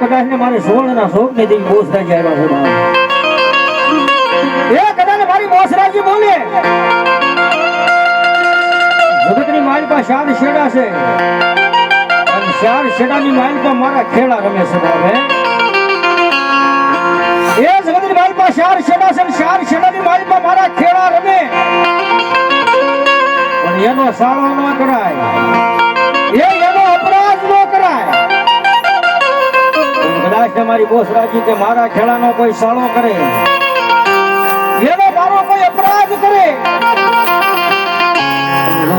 કદાચ ને મારે સોળના શોક ને દેવી બોસરાજી આવ્યા છે કદાચ મારી બોસરાજી બોલે જગતની માલ પર શાર શેડા છે અને શાર શેડાની માલ પર મારા ખેડા રમે છે બાબે એ જગતની માલ પર શાર શેડા છે શાર શેડાની માલ પર મારા ખેડા રમે પણ એનો સાળો ન કરાય એનો અપરાધ ન કરાય કદાચ તમારી બોસરાજી કે મારા ખેડાનો કોઈ સાળો કરે એનો મારો કોઈ અપરાધ કરે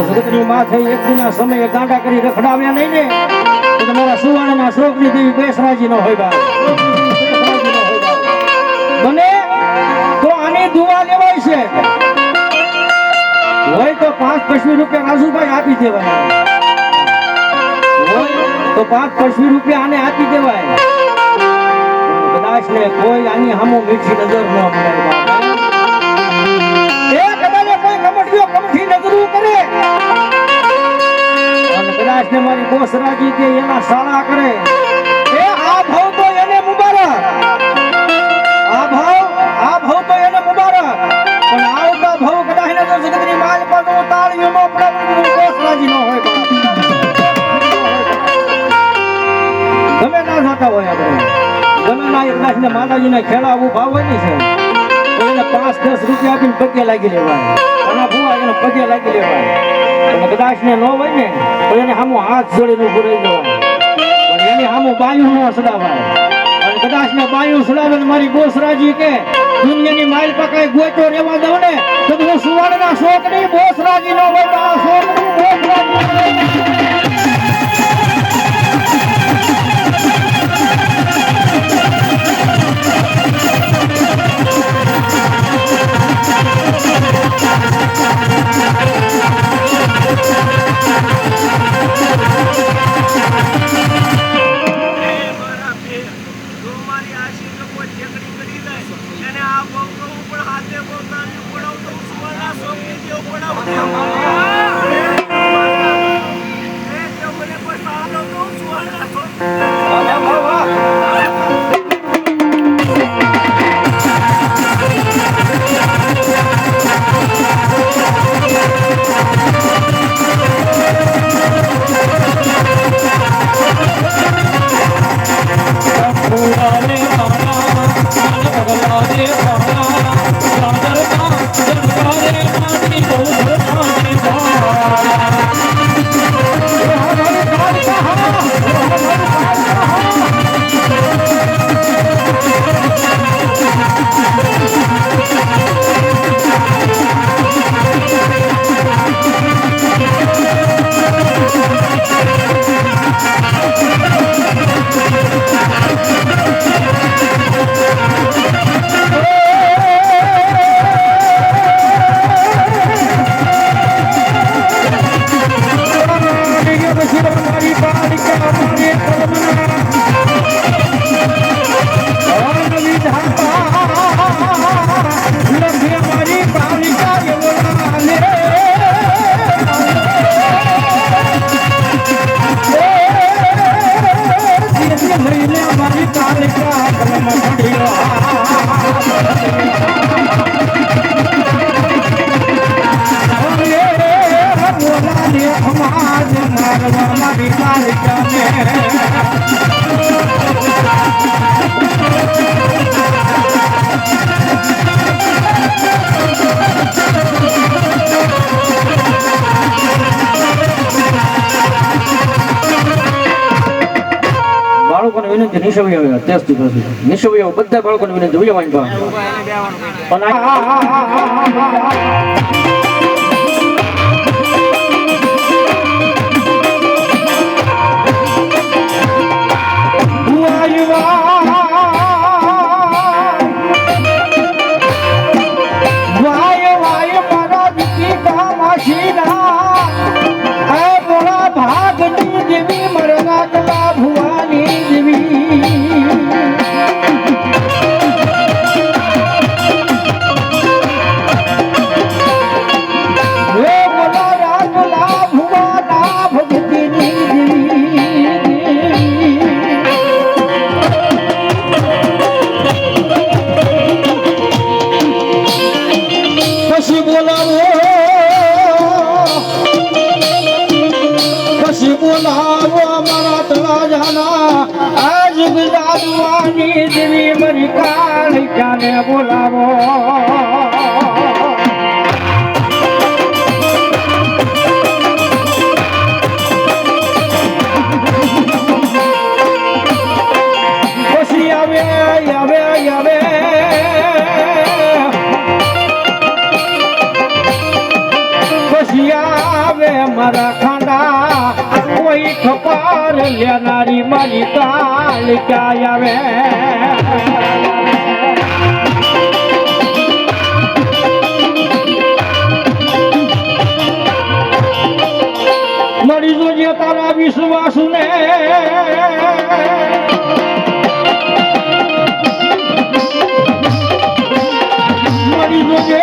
જગતની માથે એક દિના સમયે ગાંડા કરી રખડાવ્યા નહીં ને તો તમારા સુવાણના શોકની દેવી બેસરાજી ન હોય બા બને તો આની દુઆ લેવાય છે હોય તો 5 રૂપિયા રાજુભાઈ આપી દેવાય હોય તો 5 રૂપિયા આને આપી દેવાય કદાચ ને કોઈ આની સામો મીઠી નજર ન મળે એ કદાચ કોઈ કમઠી નજરું કરે અને કદાચ ને મારી બોસરાજી કે એના સાળા કરે એ આ ભાવ તો એને મુબારક આ ભાવ તો એને મુબારક પણ આવતા ભાવ કદાચ ને જો જગતની માલ પર તો તાળીઓ નો પડે બોસરાજી નો હોય ગમે ના થતા હોય આપણે ગમે ના એટલા ને માતાજીને ખેલાવવું ભાવ હોય ને છે તો એને 5-10 રૂપિયા આપીને પગે લાગી લેવાય અને ભૂવા એને પગે લાગી લેવાય અને કદાચ ને ન હોય ને તો એને સામું હાથ જોડીને ઉભું રહી જવાય પણ એની સામું બાયું ન સડાવાય અને કદાચ ને બાયું સડાવે મારી બોસરાજી કે દુનિયાની માલ પર કઈ ગોચો રહેવા દઉં ને તો હું સુવાણના શોકની બોસરાજી નો હોય આ શોકની બોસરાજી Oh, નિશો આવ્યો ટેસ્ટી પછી નિશો આવ્યો બધા બાળકોને વિનંતી જોઈએ વાંઈ બા પણ દેવી મારી કાળિકાને બોલાવો પછી આવે આવે આવે પછી આવે મારા ખાંડા કોઈ ખબર લેનારી મારી કાળિકા આવે મરી જોજે તારા વિશ્વાસુ ને મરી જોજે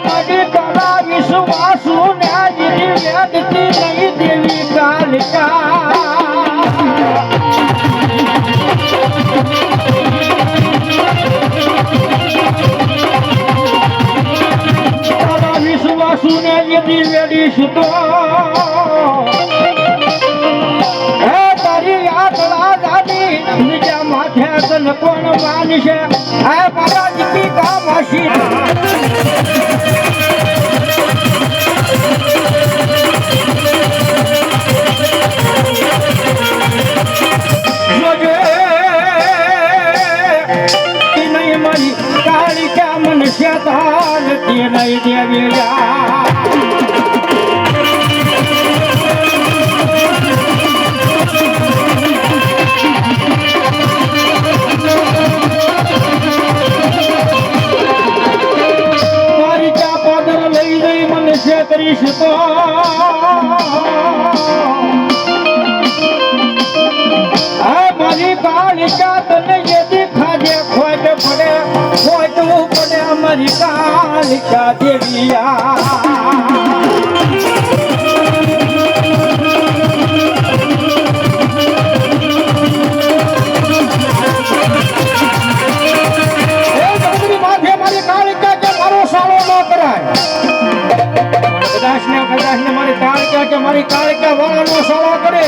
મરી તારા વિશ્વાસુ ને વ્યક્તિ નહીં દેવી કાલિકા તારા વિશ્વાસુ ને યદી વેડીશ તો હે તારી આટલા દાદી બીજા માથે કન કોણ માનશે હે મારા દીકી કામ હસી કાળિકા મનુષ્ય તાલ તે નહીં દેવ્યા મારી ચા પાદર લઈ જઈ મનુષ્ય કરીશ તો મારી કાળિકા તને યદી ખાજે ખોટ પડે ખોટવું પડે મારી કાળિકા દેવિયા મારી કાળિકા કે મારો સાળો ન કરાય કદાચ ને મારી કાળિકા કે મારી કાળિકા વાળાનો સાળો કરે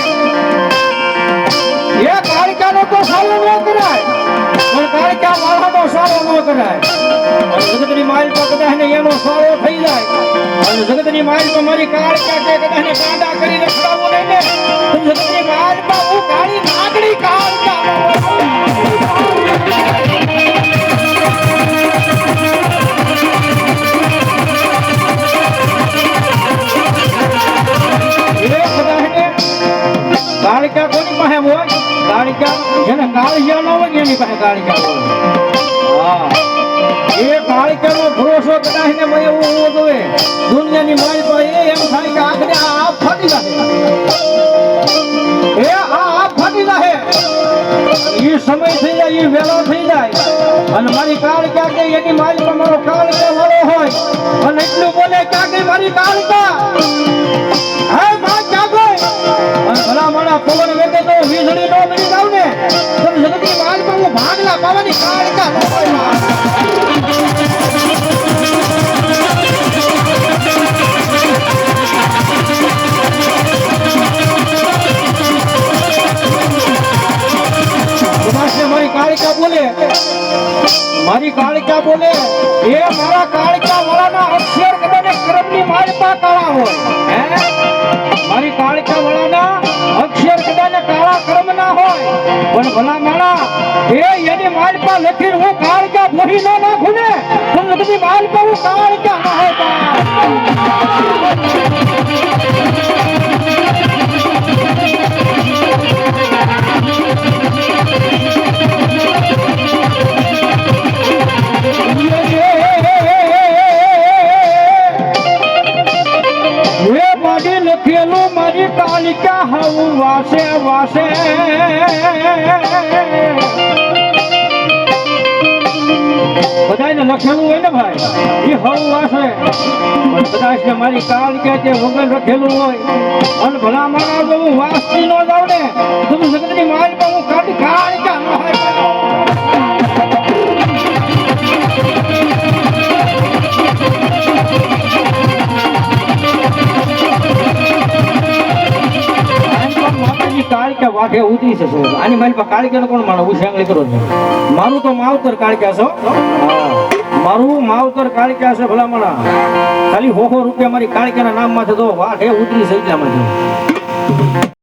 એ કાળિકાનો તો સાળો ન કરાય પણ કાળિકા વાળાનો સાળો ન કરાય જગતની માલ પર કદાચ ને એનો સાળો થઈ જાય અને જગતની માલ પર મારી કાળિકા કે કદાચ ને કાંડા કરી રખડાવું નહીં ને તો જગતની માલ પર હું કાળી નાગડી કાળિકા કાળિકા કોની પાસે હોય કાળિકા જેને કાળિયા ન હોય એની પાસે કાળિકા હોય હા એ કાળિકાનો ભરોસો કદાચ ને મને એવું જોવે દુનિયાની માલ પર એમ થાય કે આગળ આ ફાટી જાય એ આ ફાટી જાય એ સમય થઈ જાય એ વેલો થઈ જાય અને મારી કાળિકા કે એની માલ પર મારો કાળિકા વાળો હોય અને એટલું બોલે કે આગળ મારી કાળિકા હે માં જાગો ભલા મારા પવન વેગે તો વીજળી નો મળી જાવ ને તો જગતની માલ પર હું ભાગલા પાવાની કાળિકા ન હોય મારી કાળિકા બોલે એ મારા કાળિકા વાળાના અક્ષર કદાચ કર્મની માલપા કાળા હોય હે મારી કાળિકા વાળાના અક્ષર કદાચ કાળા કર્મના પણ ભલા માણા એની માલ પર લખીને હું કાળકા ભોહી ન નાખું ને તો બધી માલ પર હું કાળકા ન લખેલું મારી કાલિકા હું વાસે વાસે બધાને લખેલું હોય ને ભાઈ એ હવ વાસે પણ કદાચ ને મારી કાલિકા તે વગર લખેલું હોય અને ભલા મારા જો હું વાસતી ન જાઉં ને તો જગતની મારી પર હું કાલિકા ન હોય કાળકા વાઘે ઉતરી છે આની મારી પાસે કાળકા કોણ માનો ઉછાંગળી કરો છો મારું તો માવતર કાળકા છો મારું માવતર કાળકા છે ભલા મણા ખાલી ₹100 મારી કાળકાના નામ માં તો વાઘે ઉતરી છે એટલામાં